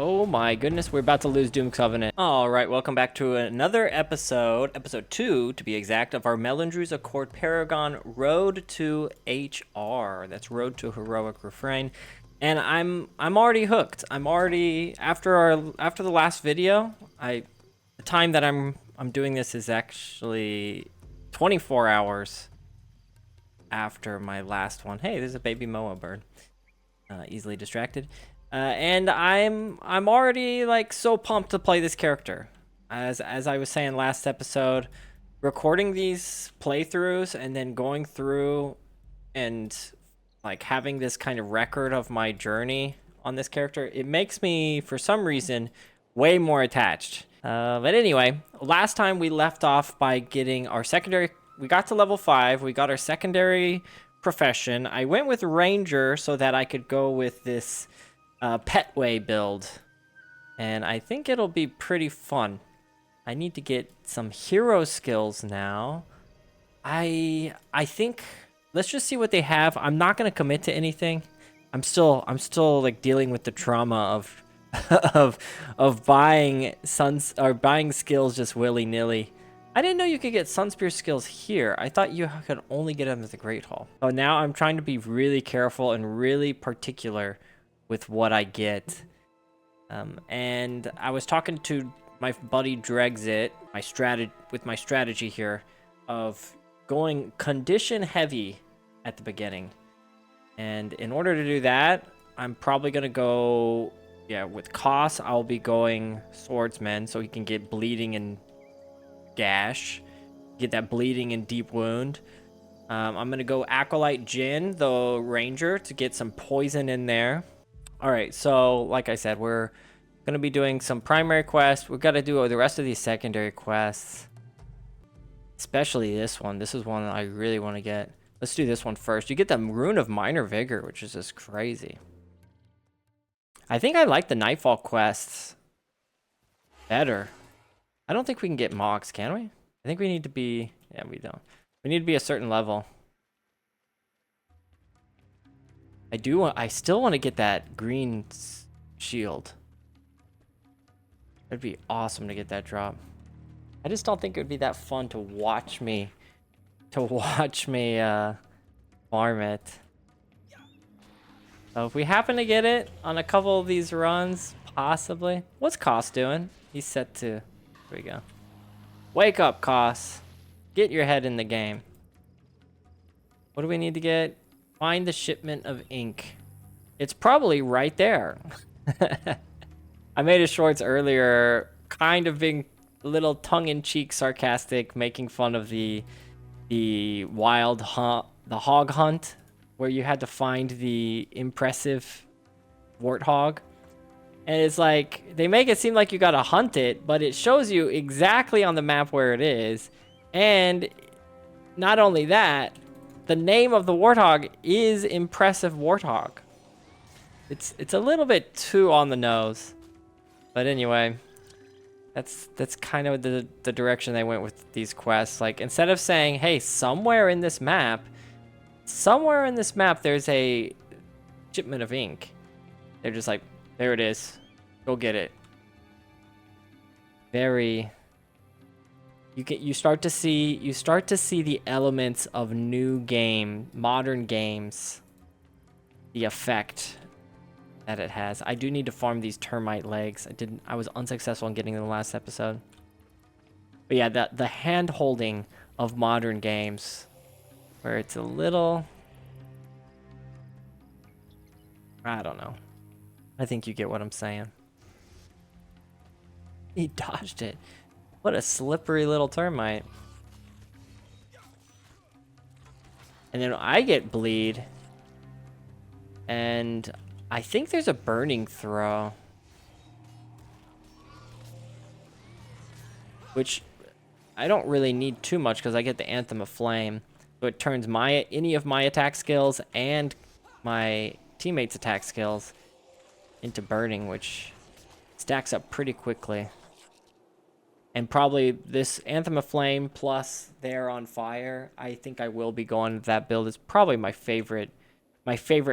Oh my goodness, we're about to lose Doom Covenant. Alright, welcome back to another episode, episode 2 to be exact, of our Melandru's Escort Paragon Road to HR. That's Road to Heroic Refrain. And I'm already hooked. I'm already after the last video, the time that I'm doing this is actually 24 hours after my last one. Hey, there's a baby Moa bird. Easily distracted. And I'm already like so pumped to play this character. As I was saying last episode, recording these playthroughs and then going through and like having this kind of record of my journey on this character, it makes me for some reason way more attached. But anyway, last time we left off by getting our secondary. We got to level 5. We got our secondary profession. I went with Ranger so that I could go with this Petway build, and I think it'll be pretty fun. I need to get some hero skills now. I think let's just see what they have. I'm not gonna commit to anything. I'm still like dealing with the trauma of of buying buying skills just willy-nilly. I didn't know you could get Sunspear skills here. I thought you could only get them at the Great Hall. So now I'm trying to be really careful and really particular with what I get. And I was talking to my buddy Drexit, with my strategy here of going condition heavy at the beginning. And in order to do that, I'm probably gonna go, with Koss, I'll be going Swordsman so he can get bleeding and gash, get that bleeding and deep wound. I'm gonna go Acolyte Jin, the Ranger, to get some poison in there. All right, so like I said, we're going to be doing some primary quests. We've got to do the rest of these secondary quests, especially this one. This is one that I really want to get. Let's do this one first. You get the Rune of Minor Vigor, which is just crazy. I think I like the Nightfall quests better. I don't think we can get Mox, can we? I think we need to be... Yeah, we don't. We need to be a certain level. I still want to get that green shield. It'd be awesome to get that drop. I just don't think it would be that fun to watch me farm it. So if we happen to get it on a couple of these runs, possibly. What's Koss doing? He's set to... Here we go. Wake up, Koss. Get your head in the game. What do we need to get? Find the shipment of ink. It's probably right there. I made a shorts earlier, kind of being a little tongue-in-cheek sarcastic, making fun of the hog hunt, where you had to find the impressive warthog. And it's like, they make it seem like you gotta hunt it, but it shows you exactly on the map where it is. And not only that, the name of the warthog is Impressive Warthog. It's a little bit too on the nose. But anyway, that's kind of the direction they went with these quests. Like, instead of saying, hey, somewhere in this map there's a shipment of ink, they're just like, there it is. Go get it. Very... You start to see the elements of modern games, the effect that it has. I do need to farm these termite legs. I was unsuccessful in getting them the last episode. But yeah, the hand holding of modern games, where it's a little, I don't know. I think you get what I'm saying. He dodged it. What a slippery little termite. And then I get bleed. And I think there's a burning throw. Which I don't really need too much because I get the Anthem of Flame. So it turns any of my attack skills and my teammates' attack skills into burning, which stacks up pretty quickly. And probably this Anthem of Flame plus They're on Fire, I think I will be going with that build. It's probably my favorite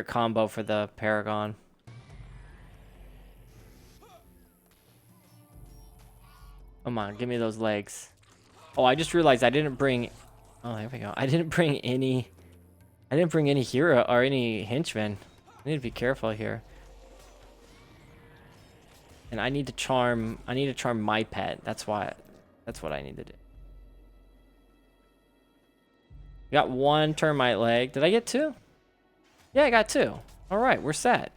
combo for the Paragon. Come on, give me those legs. Oh, I just realized I didn't bring... Oh, there we go. I didn't bring any hero or any henchmen. I need to be careful here. And I need to charm my pet. That's what I need to do. Got 1 termite leg. Did I get 2? Yeah, I got 2. All right, we're set.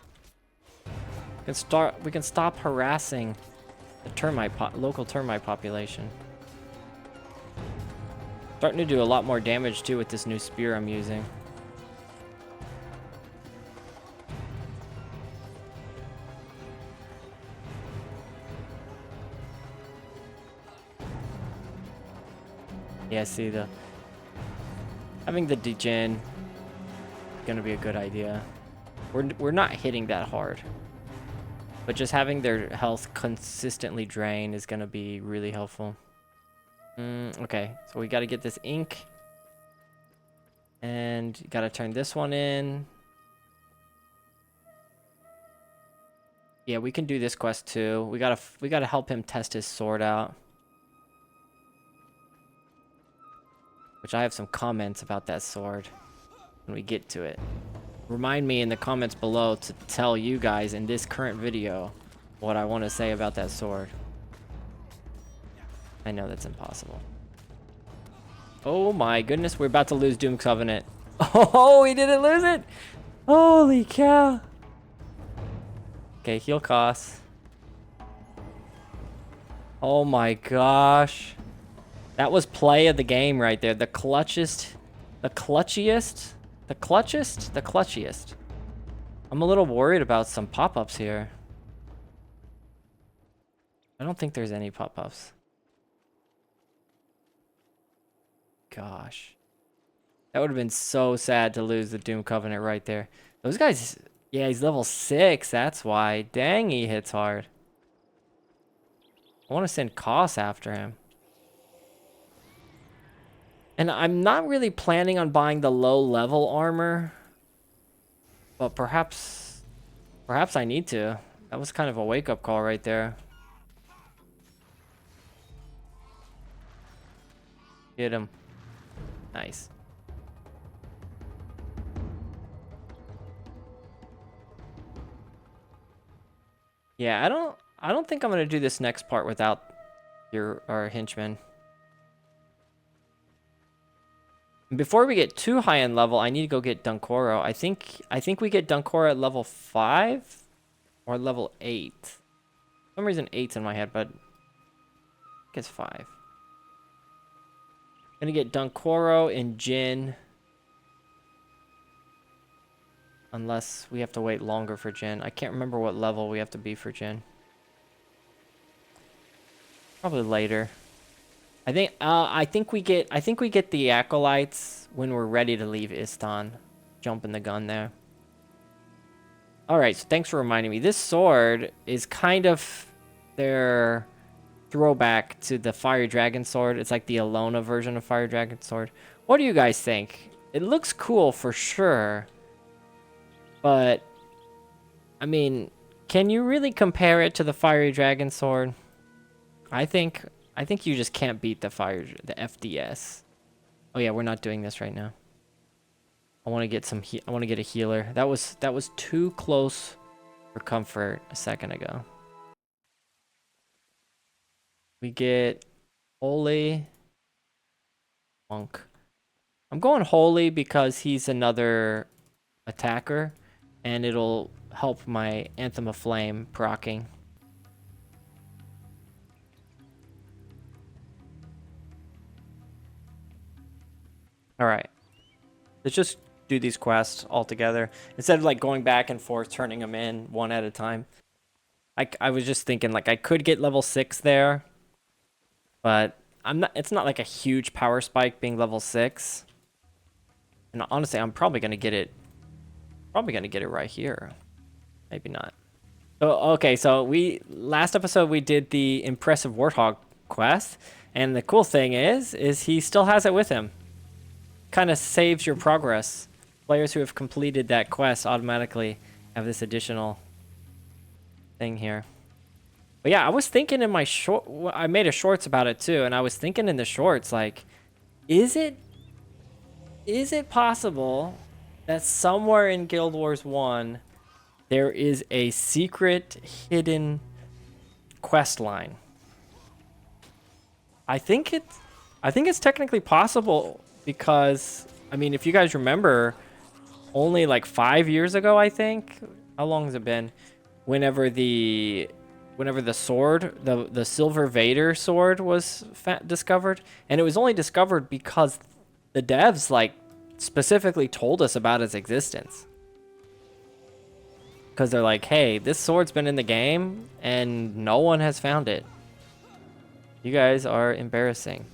We can stop harassing the local termite population. Starting to do a lot more damage too with this new spear I'm using. Yeah, see, having the degen is gonna be a good idea. We're not hitting that hard, but just having their health consistently drain is gonna be really helpful. Okay, so we got to get this ink, and got to turn this one in. Yeah, we can do this quest too. We gotta help him test his sword out. Which I have some comments about that sword when we get to it. Remind me in the comments below to tell you guys in this current video what I want to say about that sword. I know that's impossible. Oh my goodness, we're about to lose Doom Covenant. Oh, we didn't lose it! Holy cow. Okay, heal costs. Oh my gosh. That was play of the game right there. The clutchiest. I'm a little worried about some pop-ups here. I don't think there's any pop-ups. Gosh. That would have been so sad to lose the Doom Covenant right there. Those guys... Yeah, he's level 6. That's why. Dang, he hits hard. I want to send Koss after him. And I'm not really planning on buying the low-level armor. But perhaps I need to. That was kind of a wake-up call right there. Hit him. Nice. Yeah, I don't think I'm gonna do this next part without our henchman. Before we get too high in level, I need to go get Dunkoro. I think we get Dunkoro at level 5 or level 8. For some reason 8's in my head, but I think it's 5. Gonna get Dunkoro and Jin. Unless we have to wait longer for Jin. I can't remember what level we have to be for Jin. Probably later. I think we get the acolytes when we're ready to leave Istan. Jumping the gun there. Alright, so thanks for reminding me. This sword is kind of their throwback to the Fire Dragon sword. It's like the Alona version of Fire Dragon sword. What do you guys think? It looks cool for sure. But, I mean, can you really compare it to the Fiery Dragon sword? I think you just can't beat the FDS. Oh yeah, we're not doing this right now. I want to get I want to get a healer. That was too close for comfort a second ago. We get Holy Monk. I'm going Holy because he's another attacker, and it'll help my Anthem of Flame proccing. Alright. Let's just do these quests all together. Instead of like going back and forth, turning them in one at a time. I was just thinking like I could get level 6 there. But it's not like a huge power spike being level 6. And honestly, I'm probably gonna get it right here. Maybe not. So okay, so last episode we did the impressive Warthog quest, and the cool thing is he still has it with him. Kind of saves your progress. Players who have completed that quest automatically have this additional thing here. But yeah, I was thinking in my short, I made a shorts about it too, and I was thinking in the shorts, like, is it possible that somewhere in Guild Wars 1 there is a secret hidden quest line? I think it's technically possible because I mean, if you guys remember, only like 5 years ago, I think. How long has it been? Whenever the sword, the Silver Vader sword was discovered, and it was only discovered because the devs like specifically told us about its existence. Because they're like, hey, this sword's been in the game and no one has found it. You guys are embarrassing.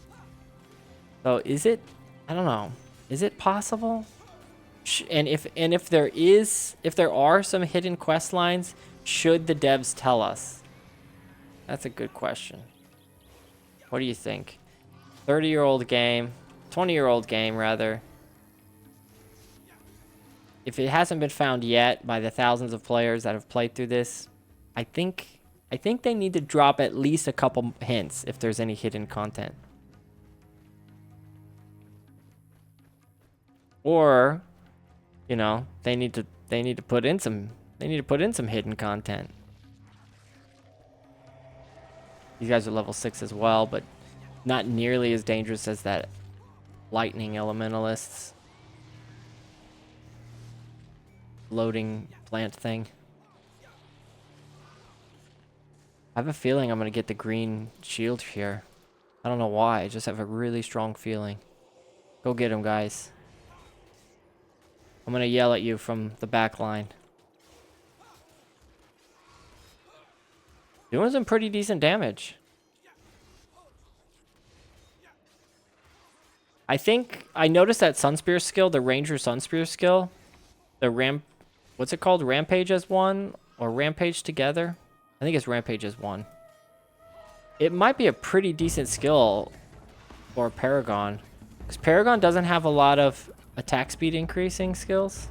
So is it? I don't know. Is it possible? And if there are some hidden quest lines, should the devs tell us? That's a good question. What do you think? 30-year-old game, 20-year-old game rather. If it hasn't been found yet by the thousands of players that have played through this, I think they need to drop at least a couple hints if there's any hidden content. Or, you know, they need to put in some hidden content. These guys are level 6 as well, but not nearly as dangerous as that lightning elementalists loading plant thing. I have a feeling I'm gonna get the green shield here. I don't know why, I just have a really strong feeling. Go get him, guys. I'm gonna yell at you from the back line. Doing some pretty decent damage. I think I noticed that Sunspear skill, the Ranger Sunspear skill, what's it called? Rampage as one or Rampage together? I think it's Rampage as one. It might be a pretty decent skill for Paragon, because Paragon doesn't have a lot of attack speed increasing skills.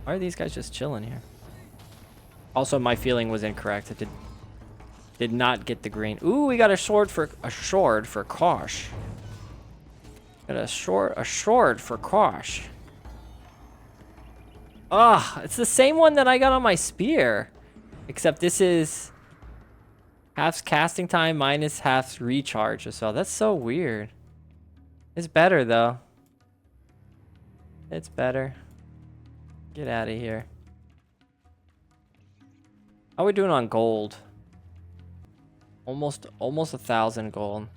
Why are these guys just chilling here? Also, my feeling was incorrect. It did not get the green. Ooh, we got a sword for Kosh. Got a sword for Kosh. Ah, it's the same one that I got on my spear, except this is half casting time minus half recharge as well. That's so weird. It's better though. It's better. Get out of here. How are we doing on gold? Almost 1,000 gold.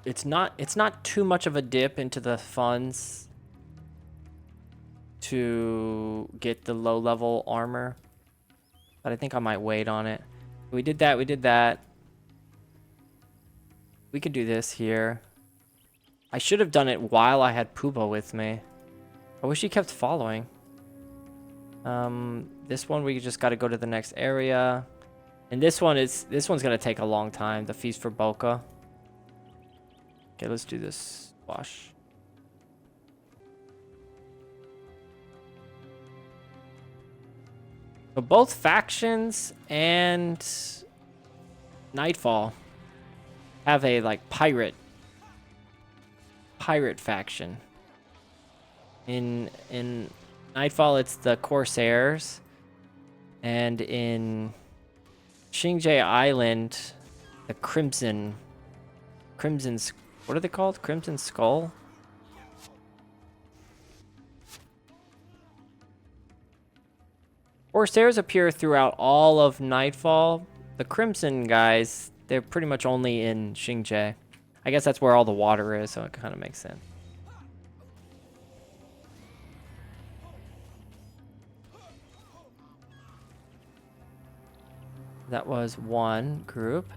It's not too much of a dip into the funds to get the low level armor, but I think I might wait on it. We did that. We could do this here. I should have done it while I had Puba with me. I wish he kept following. This one we just got to go to the next area, and this one's gonna take a long time. The Feast for Boca. Okay, let's do this wash. So both factions and Nightfall have a like pirate faction. In Nightfall, it's the Corsairs, and in Xingje Island, the Crimson. What are they called? Crimson Skull? Corsairs appear throughout all of Nightfall. The Crimson guys, they're pretty much only in Xingje. I guess that's where all the water is, so it kind of makes sense. That was one group.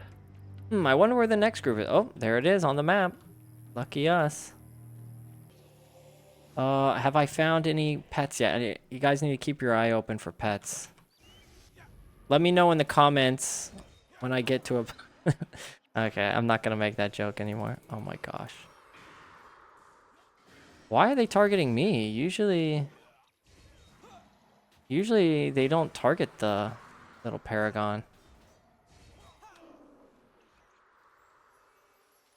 I wonder where the next group is. Oh, there it is on the map. Lucky us. Have I found any pets yet? You guys need to keep your eye open for pets. Let me know in the comments when I get to a... Okay, I'm not gonna make that joke anymore. Oh my gosh. Why are they targeting me? Usually Usually they don't target the little Paragon.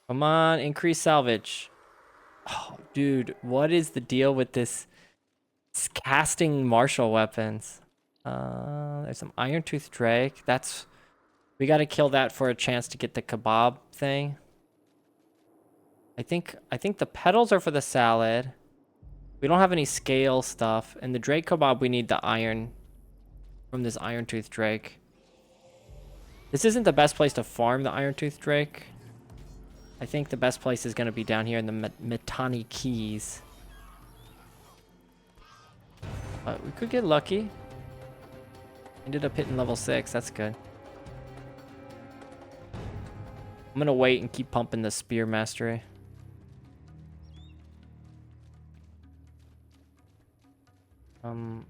Come on, increase salvage. Oh, dude, what is the deal with this casting martial weapons? There's some Iron Tooth Drake. We gotta kill that for a chance to get the kebab thing. I think the petals are for the salad. We don't have any scale stuff. And the Drake kebab, we need the iron from this Iron Tooth Drake. This isn't the best place to farm the Iron Tooth Drake. I think the best place is going to be down here in the Mitani Keys. But we could get lucky. Ended up hitting level 6. That's good. I'm going to wait and keep pumping the Spear Mastery.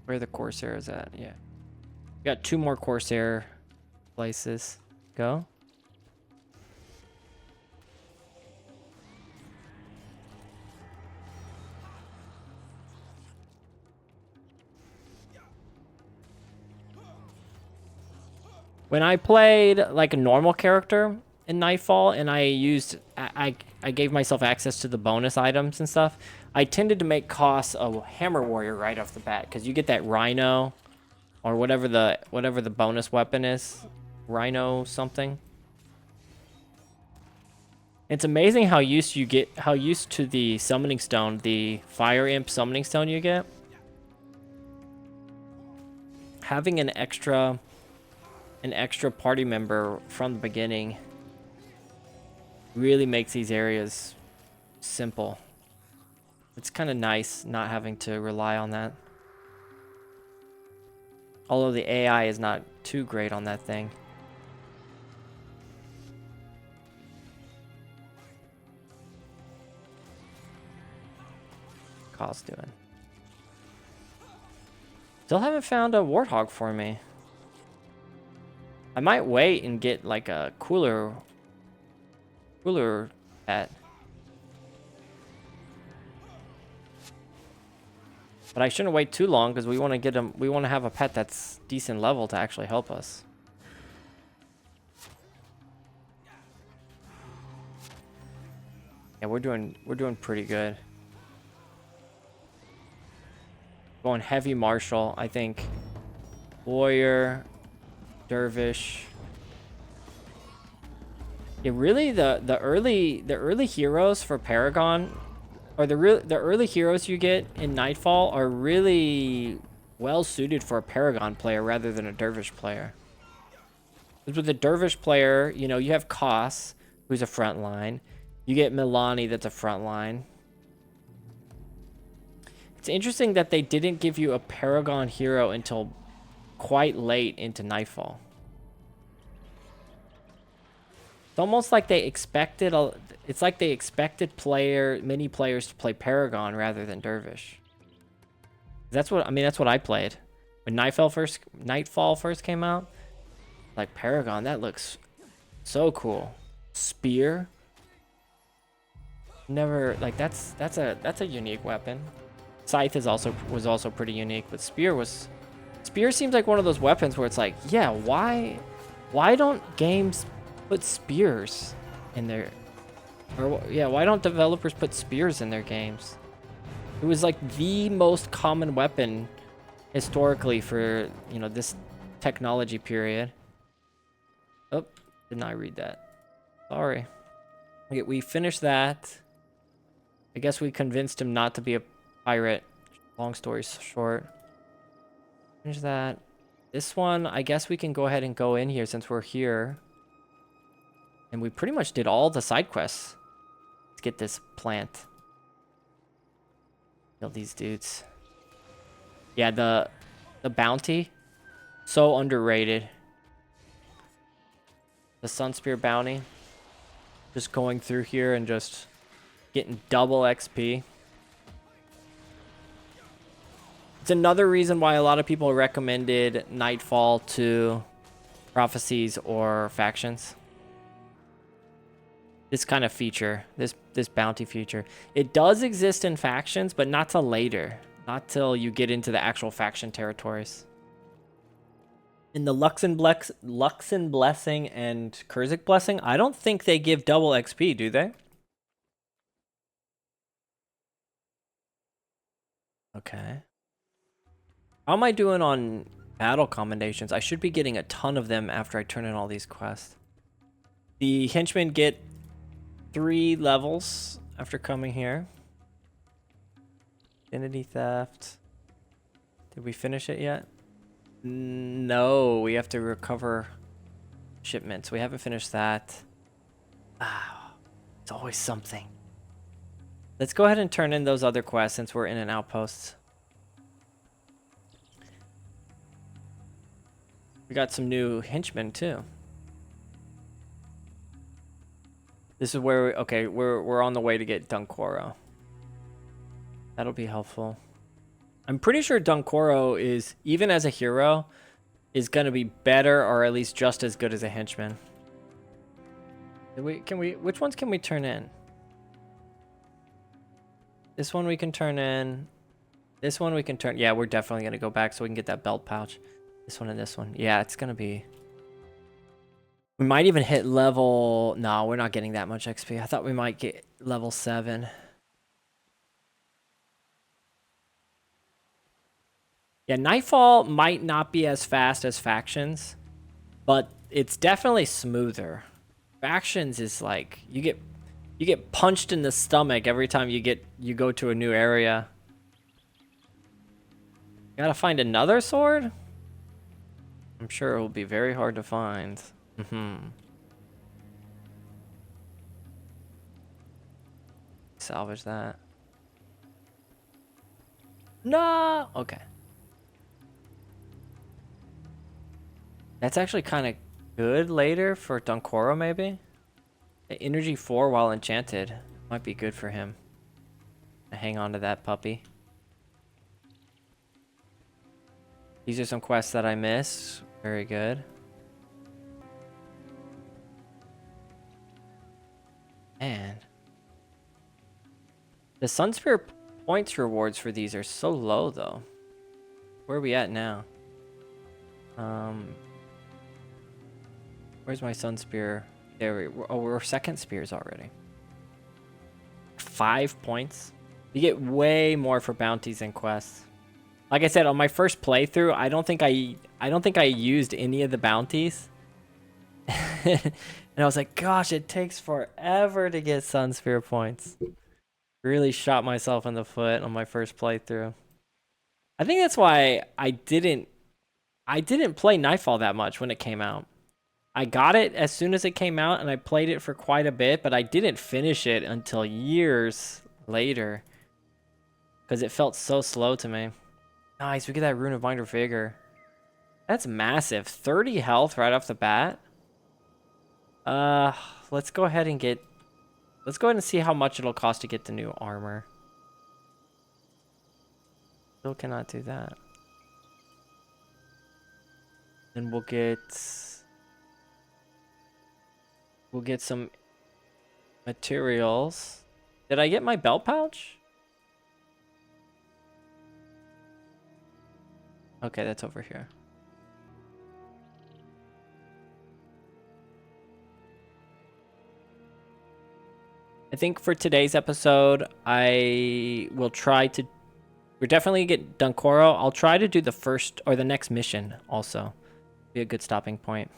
Where the Corsair is at? Yeah. We got 2 more Corsair places. Go. When I played like a normal character in Nightfall and I gave myself access to the bonus items and stuff, I tended to make Koss a Hammer Warrior right off the bat because you get that Rhino or whatever the bonus weapon is, Rhino something. It's amazing how used to the summoning stone, the Fire Imp summoning stone you get. Having an extra party member from the beginning really makes these areas simple. It's kind of nice not having to rely on that. Although the AI is not too great on that thing. Koss doing. Still haven't found a Warthog for me. I might wait and get like a cooler pet. But I shouldn't wait too long because we want to get him. We want to have a pet that's decent level to actually help us. Yeah, we're doing pretty good. Going heavy martial, I think. Warrior, Dervish. Yeah, really the early heroes for Paragon, or the early heroes you get in Nightfall are really well suited for a Paragon player rather than a Dervish player. Because with a Dervish player, you know, you have Koss, who's a front line. You get Milani, that's a front line. It's interesting that they didn't give you a Paragon hero until quite late into Nightfall. It's almost like they expected it's like they expected many players to play Paragon rather than Dervish. That's what I played when Nightfall first came out. Like Paragon, that looks so cool. Spear. Never like that's a unique weapon. Scythe was also pretty unique, but Spear seems like one of those weapons where it's like, yeah, why don't games put spears in their, or yeah, why don't developers put spears in their games? It was like the most common weapon historically for, you know, this technology period. Oh, did not read that. Sorry. Okay, we finished that. I guess we convinced him not to be a pirate. Long story short. Finish that. This one, I guess we can go ahead and go in here since we're here. And we pretty much did all the side quests. Let's get this plant. Kill these dudes. Yeah, the bounty, so underrated. The Sunspear bounty. Just going through here and just getting double XP. It's another reason why a lot of people recommended Nightfall to Prophecies or Factions. This kind of feature, this bounty feature. It does exist in Factions, but not till later. Not till you get into the actual faction territories. In the Luxen Blessing and Kurzik Blessing, I don't think they give double XP, do they? Okay. How am I doing on battle commendations? I should be getting a ton of them after I turn in all these quests. The henchmen get 3 levels after coming here. Identity theft. Did we finish it yet? No, we have to recover shipments. We haven't finished that. Ah, it's always something. Let's go ahead and turn in those other quests since we're in an outpost. We got some new henchmen too. This is where we're on the way to get Dunkoro. That'll be helpful. I'm pretty sure Dunkoro is, even as a hero, is gonna be better or at least just as good as a henchman. Which ones can we turn in? This one we can turn in. This one we can turn. Yeah, we're definitely gonna go back so we can get that belt pouch. This one and this one. Yeah, it's gonna be. We might even hit level. No, we're not getting that much XP. I thought we might get level 7. Yeah, Nightfall might not be as fast as Factions, but it's definitely smoother. Factions is like you get punched in the stomach every time you go to a new area. Gotta find another sword? I'm sure it will be very hard to find. Salvage that. No! Okay. That's actually kind of good later for Dunkoro, maybe? Energy 4 while enchanted. Might be good for him. Hang on to that puppy. These are some quests that I missed. Very good. Man. The Sunspear points rewards for these are so low, though. Where are we at now? Where's my Sunspear? There we're second spears already. 5 points. You get way more for bounties and quests. Like I said, on my first playthrough, I don't think I used any of the bounties. And I was like, gosh, it takes forever to get Sunspear points. Really shot myself in the foot on my first playthrough. I think that's why I didn't play Nightfall that much when it came out. I got it as soon as it came out and I played it for quite a bit, but I didn't finish it until years later because it felt so slow to me. Nice, we get that Rune of Mind or Vigor. That's massive. 30 health right off the bat. Let's go ahead and see how much it'll cost to get the new armor. Still cannot do that. Then we'll get some materials. Did I get my belt pouch? Okay, that's over here. I think for today's episode, we're definitely get Dunkoro. I'll try to do the first or the next mission also. Be a good stopping point.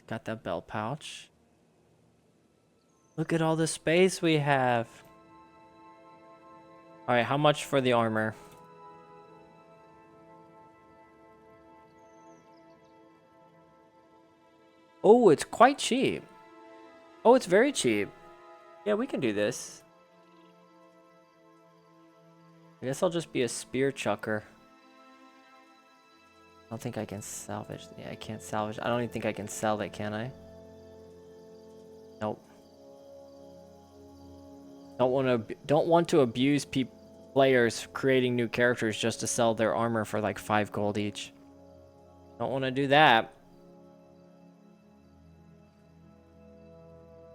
Got that belt pouch. Look at all the space we have. All right, how much for the armor? Oh, it's quite cheap. Oh, it's very cheap. Yeah, we can do this. I guess I'll just be a spear chucker. I don't think I can salvage. Yeah, I can't salvage. I don't even think I can sell it, can I? Nope. Don't want to abuse players creating new characters just to sell their armor for like 5 gold each. Don't want to do that.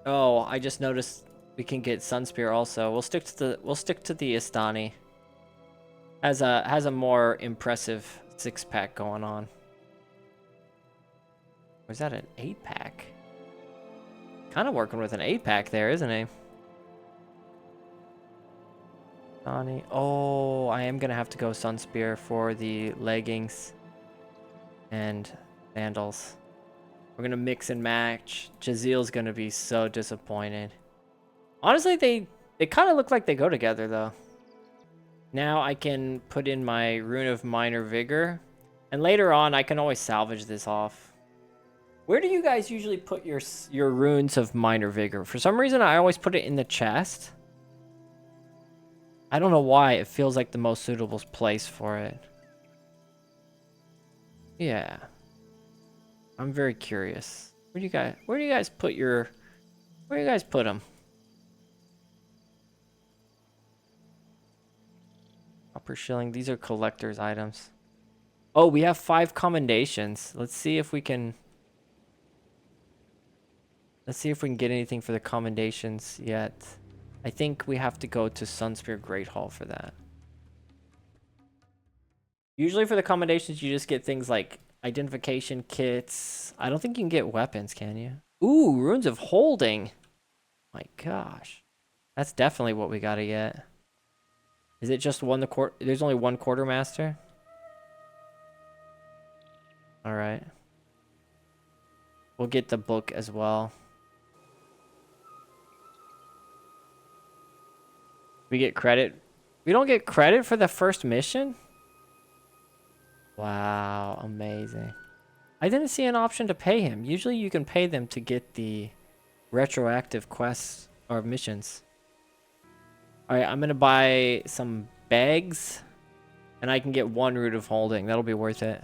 Oh, I just noticed we can get Sunspear also. We'll stick to the Istani. Has a more impressive 6-pack going on. Or is that an 8-pack? Kind of working with an 8-pack there, isn't he? Donnie. Oh, I am going to have to go Sunspear for the leggings and sandals. We're going to mix and match. Jazil's going to be so disappointed. Honestly, they kind of look like they go together, though. Now I can put in my Rune of Minor Vigor. And later on, I can always salvage this off. Where do you guys usually put your Runes of Minor Vigor? For some reason, I always put it in the chest. I don't know why. It feels like the most suitable place for it. Yeah. I'm very curious. Where do you guys put your... Where do you guys put them? Upper shilling. These are collector's items. Oh, we have 5 commendations. Let's see if we can... Let's see if we can get anything for the commendations yet. I think we have to go to Sunspear Great Hall for that. Usually for the commendations, you just get things like identification kits. I don't think you can get weapons, can you? Ooh, Runes of Holding. My gosh. That's definitely what we gotta get. Is it just one there's only one quartermaster? Alright. We'll get the book as well. We get credit. We don't get credit for the first mission? Wow, amazing. I didn't see an option to pay him. Usually you can pay them to get the retroactive quests or missions. Alright, I'm gonna buy some bags. And I can get 1 Root of Holding. That'll be worth it.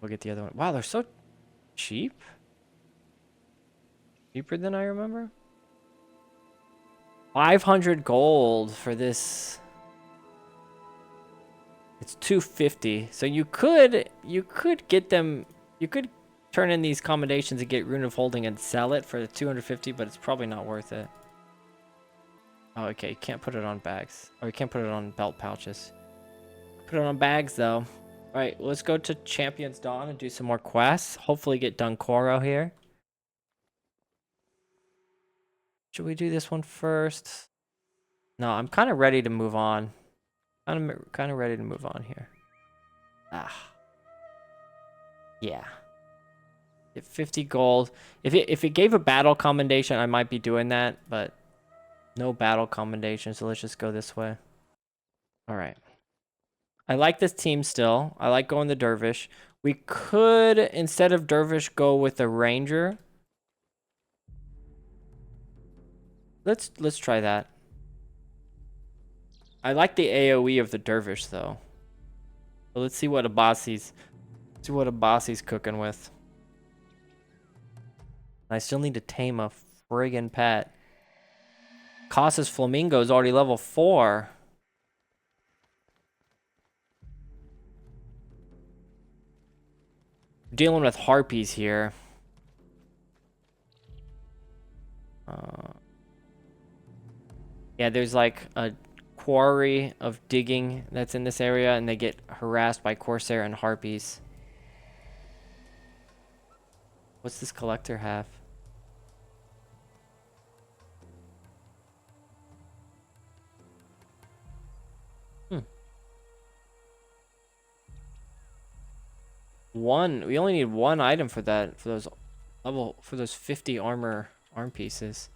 We'll get the other one. Wow, they're so cheap. Cheaper than I remember. 500 gold for this. It's 250. So you could get them. You could turn in these commendations and get Rune of Holding and sell it for 250, but it's probably not worth it. Oh, okay. You can't put it on bags. Or you can't put it on belt pouches. Put it on bags though. All right, let's go to Champion's Dawn and do some more quests. Hopefully get Dunkoro here. Should we do this one first? No, I'm kind of ready to move on. Kind of ready to move on here. Ah. Yeah. Get 50 gold. If it gave a battle commendation, I might be doing that, but no battle commendation, so let's just go this way. All right. I like this team still. I like going the Dervish. We could, instead of Dervish, go with the Ranger. Let's try that. I like the AoE of the Dervish though. So let's see what Abasi's cooking with. I still need to tame a friggin' pet. Casas Flamingo is already level 4. Dealing with harpies here. Yeah, there's like a quarry of digging that's in this area, and they get harassed by Corsair and harpies. What's this collector have? We only need 1 item for that, for those 50 arm pieces.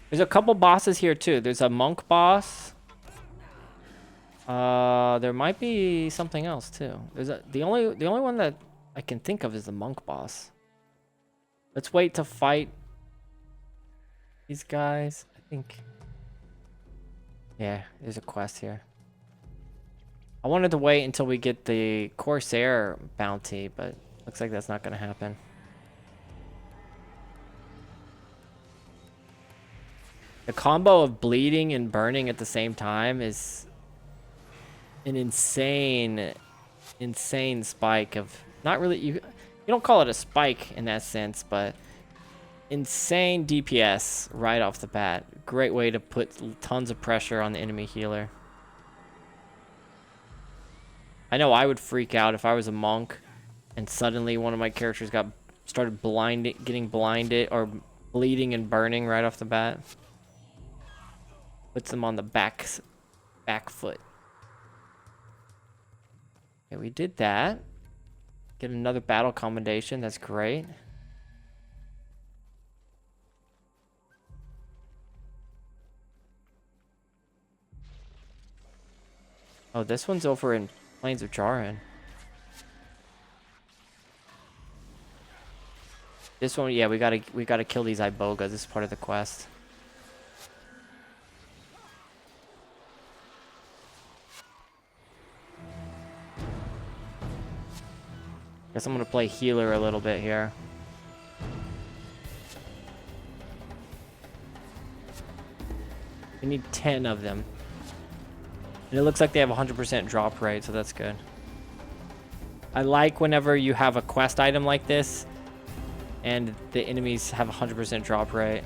There's a couple bosses here too. There's a monk boss. There might be something else too. The only one that I can think of is the monk boss. Let's wait to fight these guys. I think. Yeah, there's a quest here. I wanted to wait until we get the Corsair bounty, but looks like that's not going to happen. The combo of bleeding and burning at the same time is an insane spike of... Not really... You don't call it a spike in that sense, but insane DPS right off the bat. Great way to put tons of pressure on the enemy healer. I know I would freak out if I was a monk and suddenly one of my characters started getting blinded or bleeding and burning right off the bat. Puts them on the back foot. Okay, we did that. Get another battle commendation. That's great. Oh, this one's over in Plains of Jarin. This one, yeah, we gotta kill these ibogas. This is part of the quest. Guess I'm gonna play healer a little bit here. We need 10 of them. And it looks like they have 100% drop rate, so that's good. I like whenever you have a quest item like this and the enemies have 100% drop rate.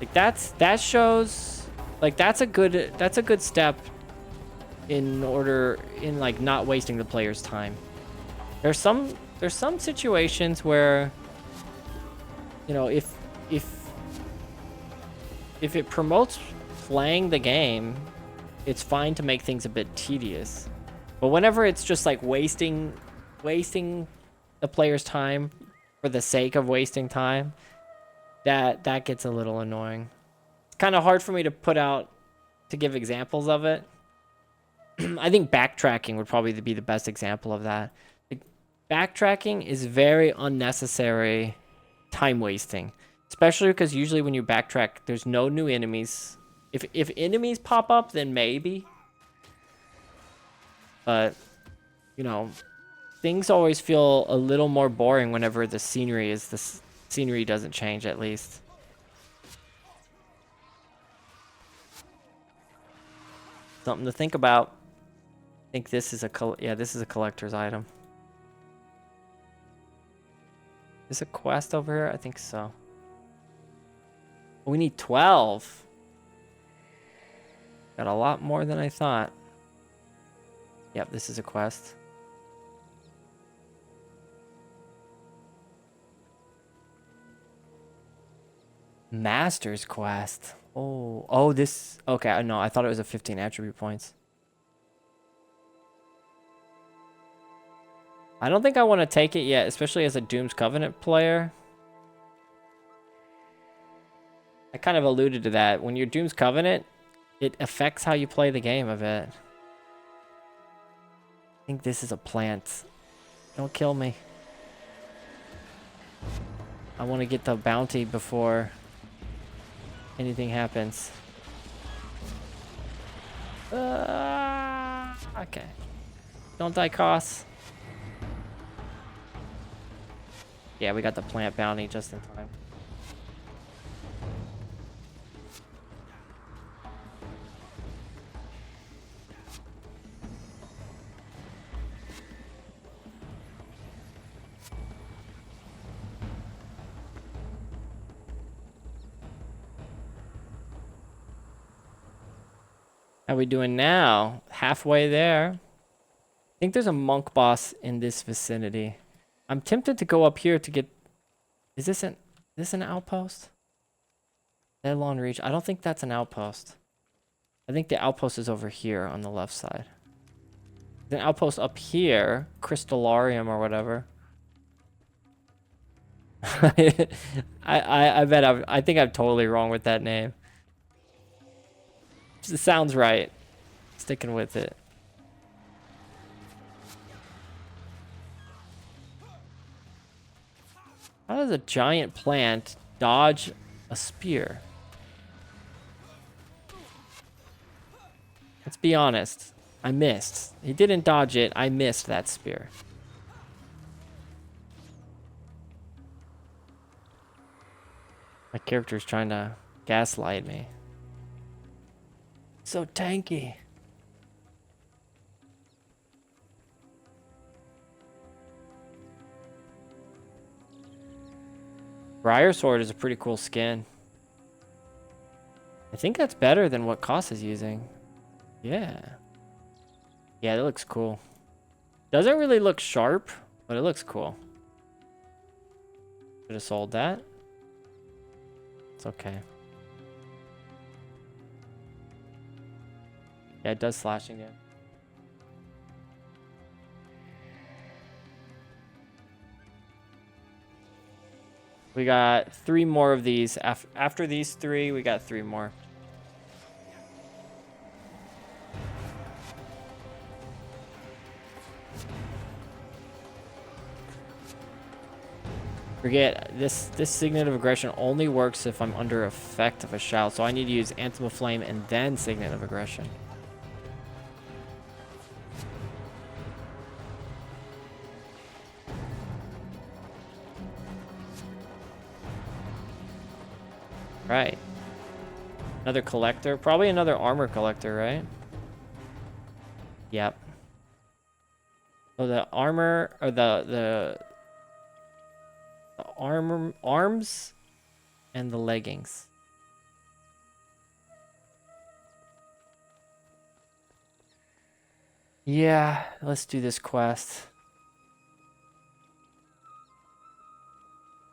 Like that shows like that's a good step in like not wasting the player's time. There's some situations where, you know, if it promotes playing the game, it's fine to make things a bit tedious. But whenever it's just like wasting the player's time for the sake of wasting time, that gets a little annoying. It's kind of hard for me to give examples of it. I think backtracking would probably be the best example of that. Like, backtracking is very unnecessary time wasting, especially because usually when you backtrack, there's no new enemies. If enemies pop up, then maybe. But, you know, things always feel a little more boring whenever the scenery doesn't change, at least. Something to think about. I think this is this is a collector's item. Is a quest over here? I think so. We need 12. Got a lot more than I thought. Yep, this is a quest. Master's quest. Oh, this. Okay, no, I thought it was a 15 attribute points. I don't think I want to take it yet, especially as a Doom's Covenant player. I kind of alluded to that. When you're Doom's Covenant, it affects how you play the game a bit. I think this is a plant. Don't kill me. I want to get the bounty before anything happens. Okay. Don't die, Koss. Yeah, we got the plant bounty just in time. How we doing now? Halfway there. I think there's a monk boss in this vicinity. I'm tempted to go up here to get... Is this an outpost? Deadlawn Reach. I don't think that's an outpost. I think the outpost is over here on the left side. There's an outpost up here. Crystallarium or whatever. I think I'm totally wrong with that name. It sounds right. Sticking with it. How does a giant plant dodge a spear? Let's be honest. I missed. He didn't dodge it. I missed that spear. My character's trying to gaslight me. So tanky. Briar Sword is a pretty cool skin. I think that's better than what Koss is using. Yeah. Yeah, that looks cool. Doesn't really look sharp, but it looks cool. Should have sold that. It's okay. Yeah, it does slashing damage. We got 3 more of these. After these 3, we got 3 more. Forget, this Signet of Aggression only works if I'm under effect of a shout, so I need to use Anthem of Flame and then Signet of Aggression. Right. Another collector. Probably another armor collector, right? Yep. So the armor, or the arms and the leggings. Yeah, let's do this quest.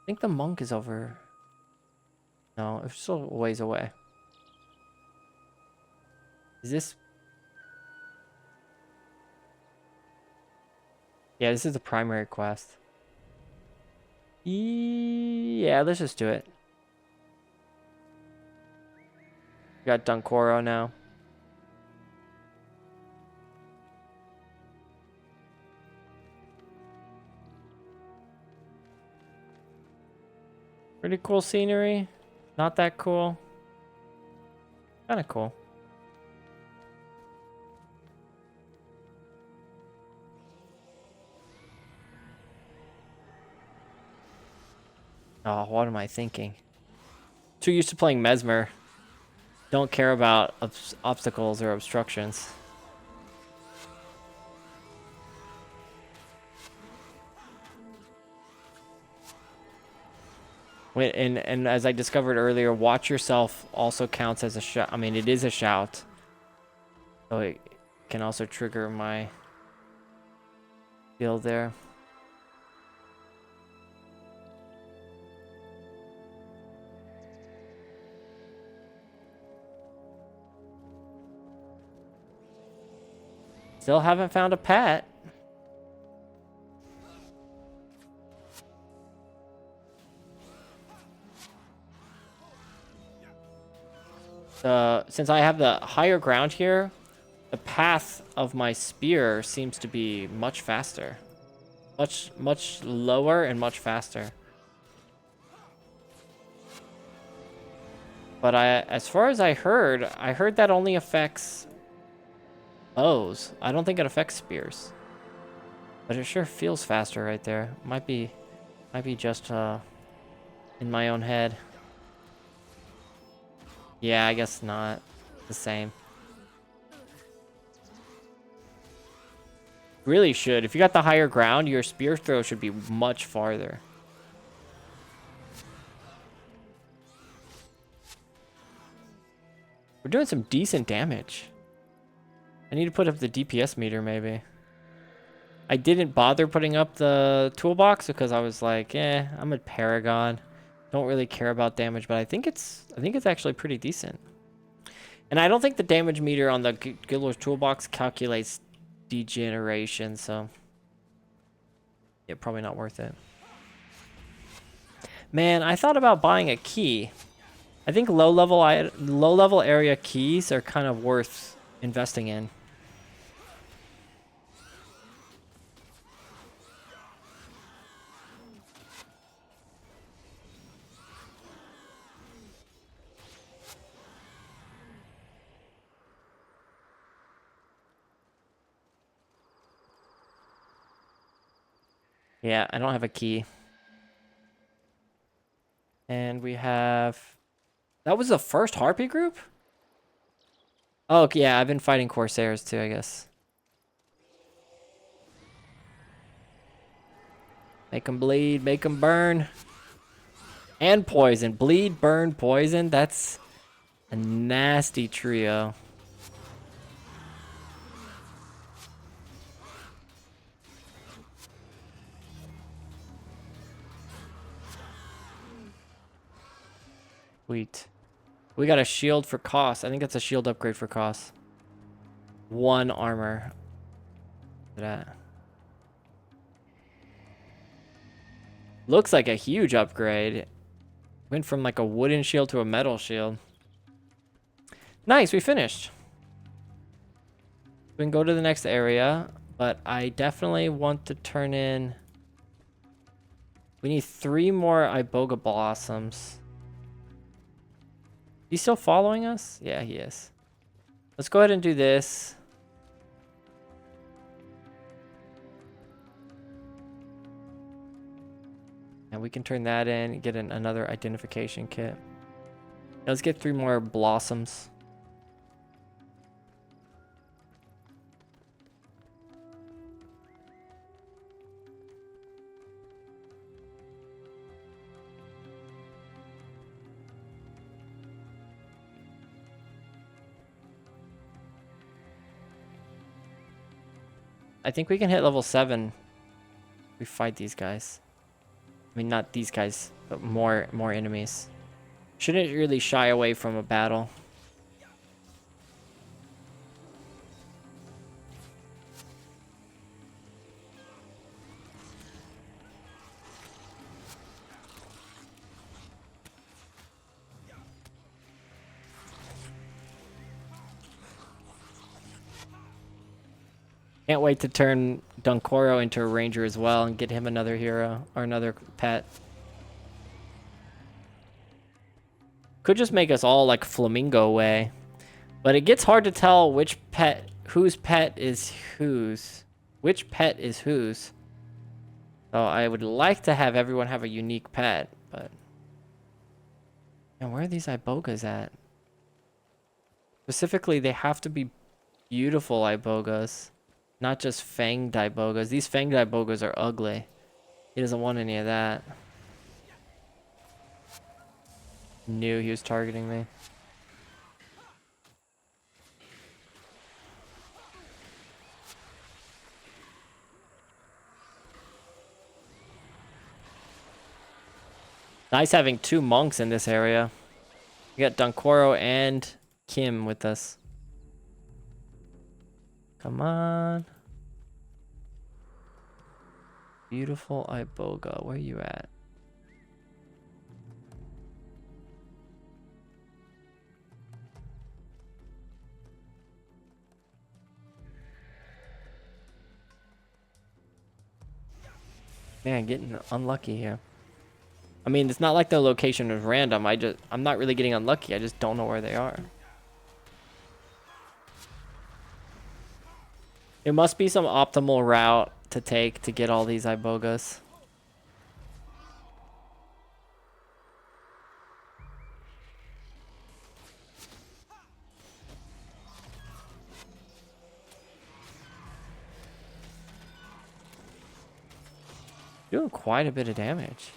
I think the monk is over. No, it's still a ways away. Is this? Yeah, this is the primary quest. Yeah, let's just do it. We got Dunkoro now. Pretty cool scenery. Not that cool. Kind of cool. Oh, what am I thinking? Too used to playing Mesmer. Don't care about obstacles or obstructions. And as I discovered earlier, watch yourself also counts as a shout. I mean, it is a shout. So it can also trigger my skill there. Still haven't found a pet. Since I have the higher ground here, the path of my spear seems to be much faster. Much lower and much faster. But as far as I heard that only affects bows. I don't think it affects spears. But it sure feels faster right there. Might be just in my own head. Yeah, I guess not. The same. Really should. If you got the higher ground, your spear throw should be much farther. We're doing some decent damage. I need to put up the DPS meter, maybe. I didn't bother putting up the toolbox because I was like, I'm at Paragon. Don't really care about damage, but I think it's actually pretty decent. And I don't think the damage meter on the Guildlord's toolbox calculates degeneration, so yeah, probably not worth it. Man, I thought about buying a key. I think low level area keys are kind of worth investing in. Yeah, I don't have a key. And we have... That was the first Harpy group? Oh, yeah, I've been fighting Corsairs too, I guess. Make them bleed, make them burn. And poison. Bleed, burn, poison. That's a nasty trio. Sweet. We got a shield for cost. I think that's a shield upgrade for cost. 1 armor. Look at that. Looks like a huge upgrade. Went from like a wooden shield to a metal shield. Nice, we finished. We can go to the next area, but I definitely want to turn in... We need 3 more iboga blossoms. He's still following us? Yeah, he is. Let's go ahead and do this. And we can turn that in and get another identification kit. Now let's get 3 more blossoms. I think we can hit level 7 if we fight these guys. I mean, not these guys, but more enemies. Shouldn't really shy away from a battle. Can't wait to turn Dunkoro into a ranger as well and get him another hero or another pet. Could just make us all like flamingo way. But it gets hard to tell which pet, whose pet is whose. Which pet is whose. So I would like to have everyone have a unique pet, but... And where are these ibogas at? Specifically, they have to be beautiful ibogas. Not just fanged ibogas. These fanged ibogas are ugly. He doesn't want any of that. Knew he was targeting me. Nice having 2 monks in this area. We got Dunkoro and Kim with us. Come on. Beautiful iboga. Where you at? Man, getting unlucky here. I mean, it's not like the location is random. I'm not really getting unlucky. I just don't know where they are. There must be some optimal route to take to get all these ibogas. Doing quite a bit of damage.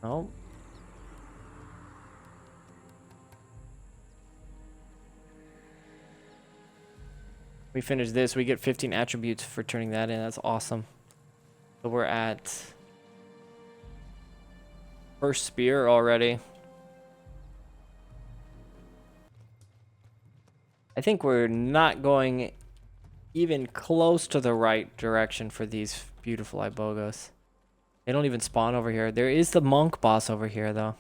Oh. We finish this, we get 15 attributes for turning that in. That's awesome. So we're at first spear already. I think we're not going even close to the right direction for these beautiful ibogas. They don't even spawn over here. There is the monk boss over here, though.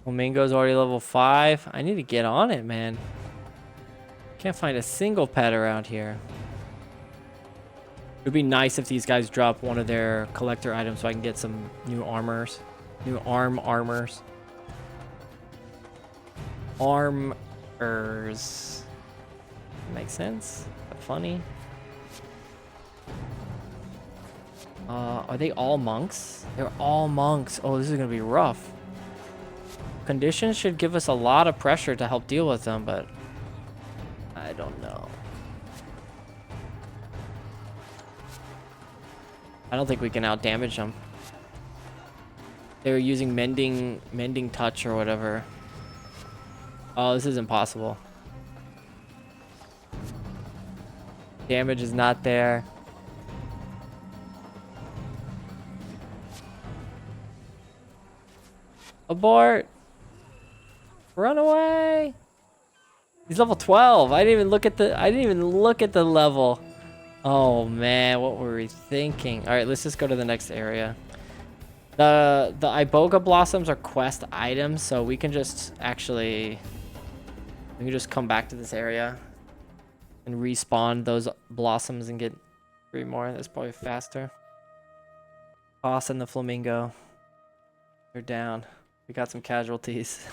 Flamingo's already level 5. I need to get on it, man. Can't find a single pet around here. It would be nice if these guys drop one of their collector items so I can get some new armors. New armors. armors. Makes sense. Funny. Are they all monks? They're all monks. Oh, this is gonna be rough. Conditions should give us a lot of pressure to help deal with them, but I don't know. I don't think we can out damage them. They were using mending touch or whatever. Oh, this is impossible. Damage is not there. Abort! Run away! He's level 12. I didn't even look at the level. Oh man, what were we thinking? All right, let's just go to the next area. The iboga blossoms are quest items, so we can just come back to this area and respawn those blossoms and get 3 more. That's probably faster. Boss and the flamingo. They're down. We got some casualties.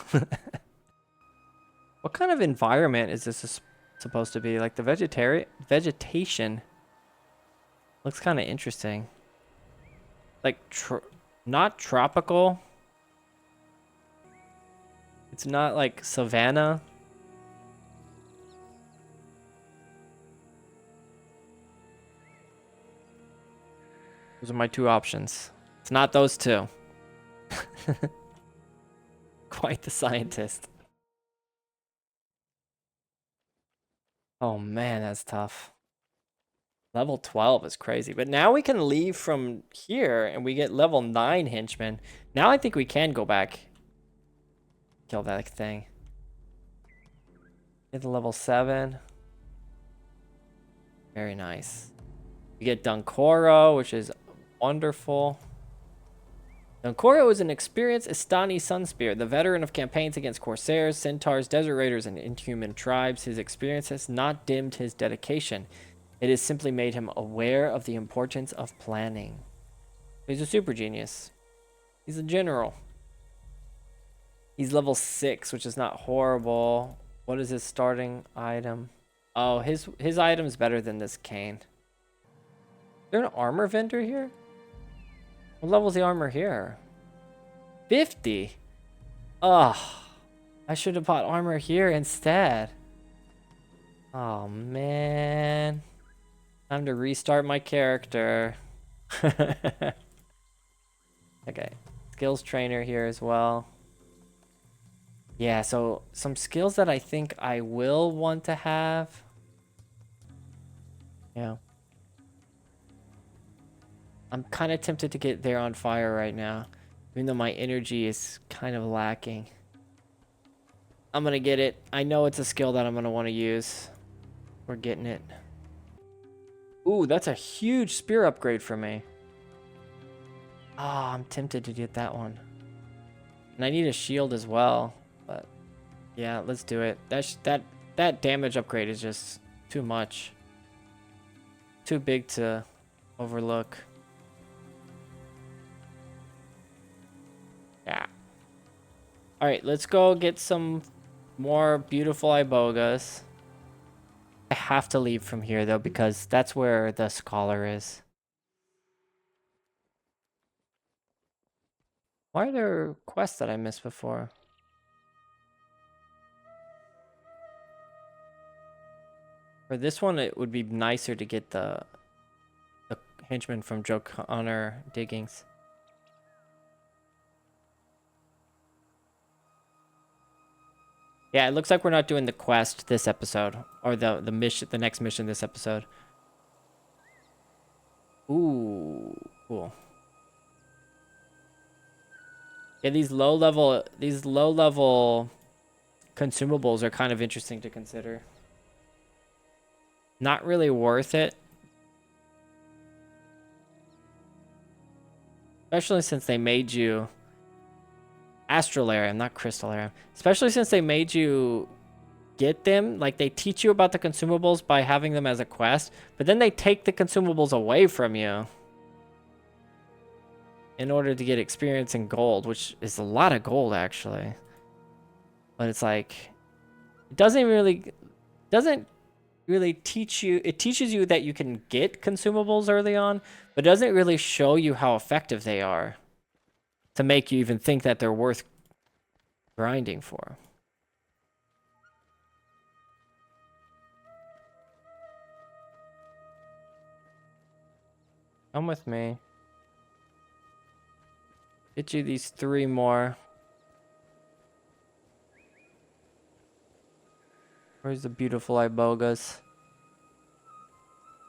What kind of environment is this supposed to be? Like the vegetation looks kind of interesting. Like not tropical. It's not like savanna. Those are my 2 options. It's not those 2. Quite the scientist. Oh man, that's tough. Level 12 is crazy. But now we can leave from here and we get level 9 henchmen. Now I think we can go back. Kill that thing. Get the level 7. Very nice. We get Dunkoro, which is wonderful. Dunkoro is an experienced Istani Sunspear, the veteran of campaigns against Corsairs, Centaurs, Desert Raiders, and Inhuman tribes. His experience has not dimmed his dedication. It has simply made him aware of the importance of planning. He's a super genius. He's a general. He's level 6, which is not horrible. What is his starting item? Oh, his item's better than this cane. Is there an armor vendor here? What level's the armor here? 50. Ugh. I should have bought armor here instead. Oh, man. Time to restart my character. Okay. Skills trainer here as well. Yeah, so some skills that I think I will want to have. Yeah. I'm kind of tempted to get there on fire right now, even though my energy is kind of lacking. I'm going to get it. I know it's a skill that I'm going to want to use. We're getting it. Ooh, that's a huge spear upgrade for me. Ah, I'm tempted to get that one. And I need a shield as well, but yeah, let's do it. That damage upgrade is just too much. Too big to overlook. Yeah. All right, let's go get some more beautiful ibogas. I have to leave from here though, because that's where the scholar is. Why are there quests that I missed before? For this one, it would be nicer to get the henchman from Joe Connor diggings. Yeah, it looks like we're not doing the quest this episode, or the mission, the next mission this episode. Ooh, cool. Yeah, these low level consumables are kind of interesting to consider. Not really worth it. Especially since they made you Astralarium, not Crystallarium. Especially since they made you get them. Like, they teach you about the consumables by having them as a quest, but then they take the consumables away from you in order to get experience and gold, which is a lot of gold, actually. But it's like, It doesn't really teach you. It teaches you that you can get consumables early on, but doesn't really show you how effective they are to make you even think that they're worth grinding for. Come with me. Get you these 3 more. Where's the beautiful ibogas?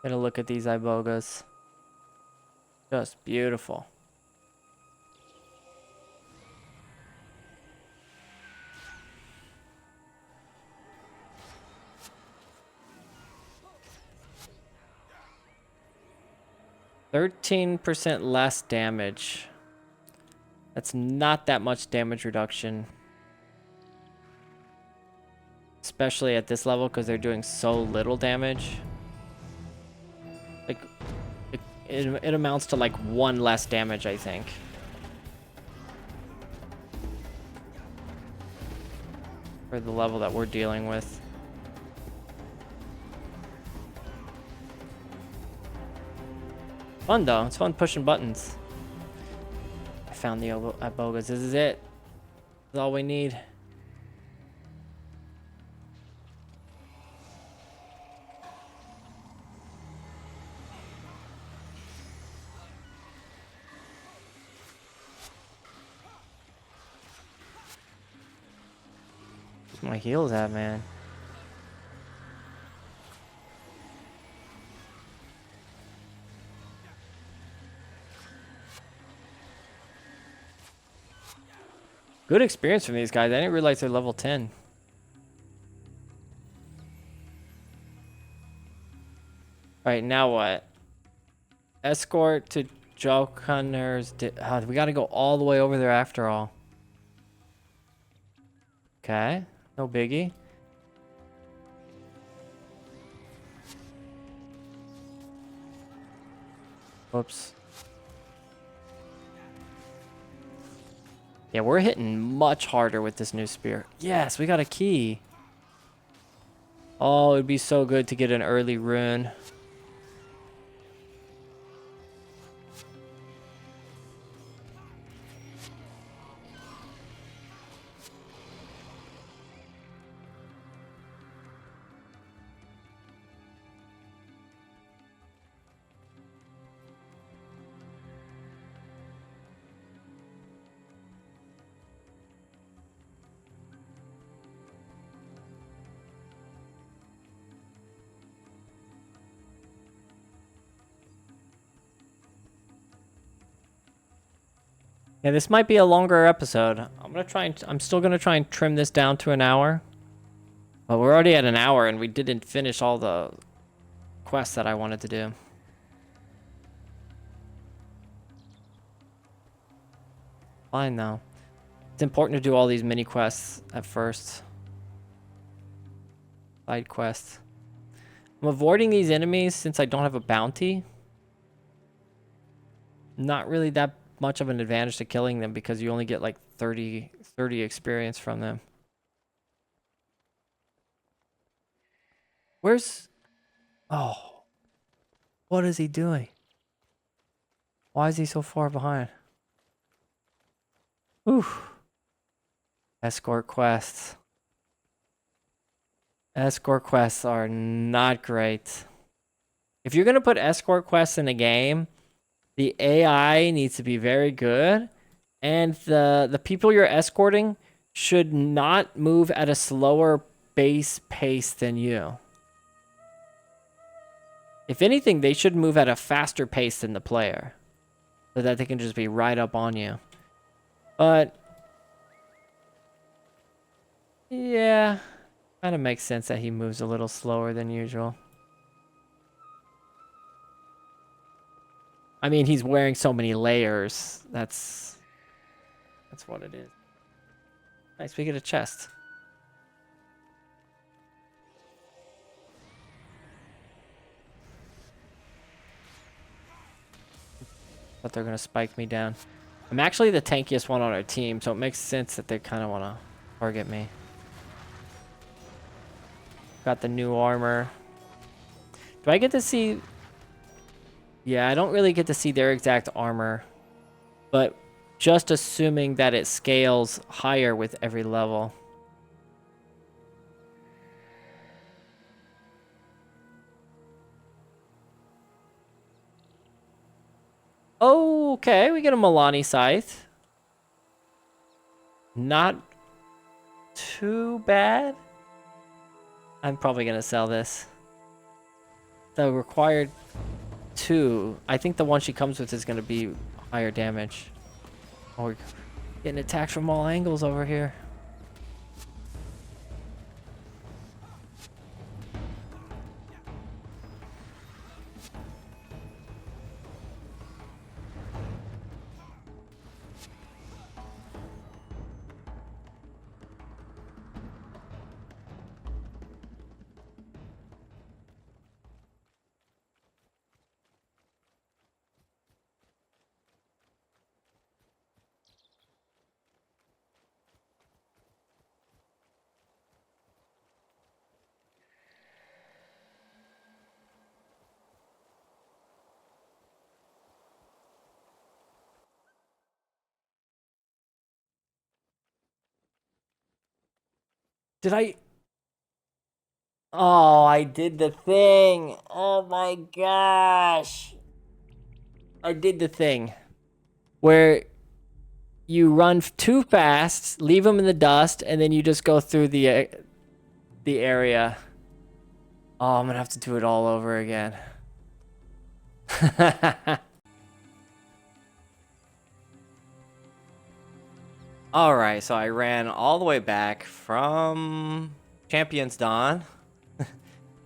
Get a look at these ibogas. Just beautiful. %13 less damage. That's not that much damage reduction. Especially at this level because they're doing so little damage. Like, it amounts to like 1 less damage, I think. For the level that we're dealing with. Fun though, it's fun pushing buttons. I found the ibogas. This is it. This is all we need. Where's my heals at, man? Good experience from these guys. I didn't realize they're level 10. Alright, now what? Escort to Jokunner's... we gotta go all the way over there after all. Okay, no biggie. Whoops. Yeah, we're hitting much harder with this new spear. Yes, we got a key. Oh, it'd be so good to get an early rune. Yeah, this might be a longer episode. I'm still gonna try and trim this down to an hour. But we're already at an hour and we didn't finish all the quests that I wanted to do. Fine though. It's important to do all these mini quests at first. Side quests. I'm avoiding these enemies since I don't have a bounty. Not really that much of an advantage to killing them because you only get like 30 experience from them. Where's... Oh. What is he doing? Why is he so far behind? Oof. Escort quests. Escort quests are not great. If you're going to put escort quests in a game, the AI needs to be very good, and the people you're escorting should not move at a slower base pace than you. If anything, they should move at a faster pace than the player, so that they can just be right up on you. But yeah, kind of makes sense that he moves a little slower than usual. I mean, he's wearing so many layers. That's what it is. Nice, we get a chest. But they're gonna spike me down. I'm actually the tankiest one on our team, so it makes sense that they kind of want to target me. got the new armor. Do I get to see... Yeah, I don't really get to see their exact armor. But just assuming that it scales higher with every level. Oh, okay, we get a Milani scythe. Not too bad. I'm probably gonna sell this. The required 2. I think the one she comes with is gonna be higher damage. Oh, we're getting attacked from all angles over here. Did I... Oh, I did the thing. Oh my gosh. I did the thing where you run too fast, leave them in the dust, and then you just go through the area. Oh, I'm gonna have to do it all over again. Alright, so I ran all the way back from Champion's Dawn.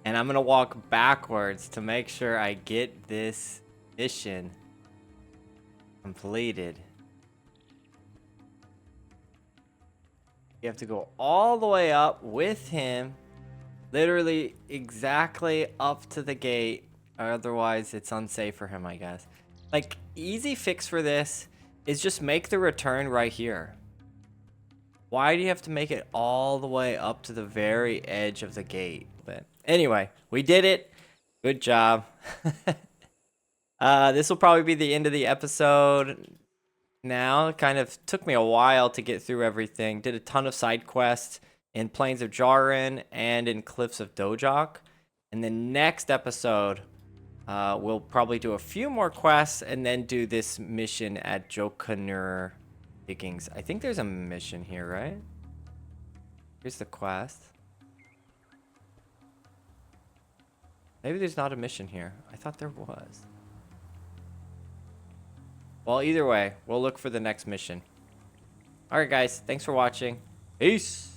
And I'm gonna walk backwards to make sure I get this mission completed. You have to go all the way up with him. Literally exactly up to the gate. Otherwise, it's unsafe for him, I guess. Like, easy fix for this is just make the return right here. Why do you have to make it all the way up to the very edge of the gate? But anyway, we did it. Good job. This will probably be the end of the episode now. It kind of took me a while to get through everything. Did a ton of side quests in Plains of Jarin and in Cliffs of Dohjok. And the next episode, we'll probably do a few more quests and then do this mission at Jokanur Diggings. I think there's a mission here, right? Here's the quest. Maybe there's not a mission here. I thought there was. Well, either way, we'll look for the next mission. Alright guys, thanks for watching. Peace!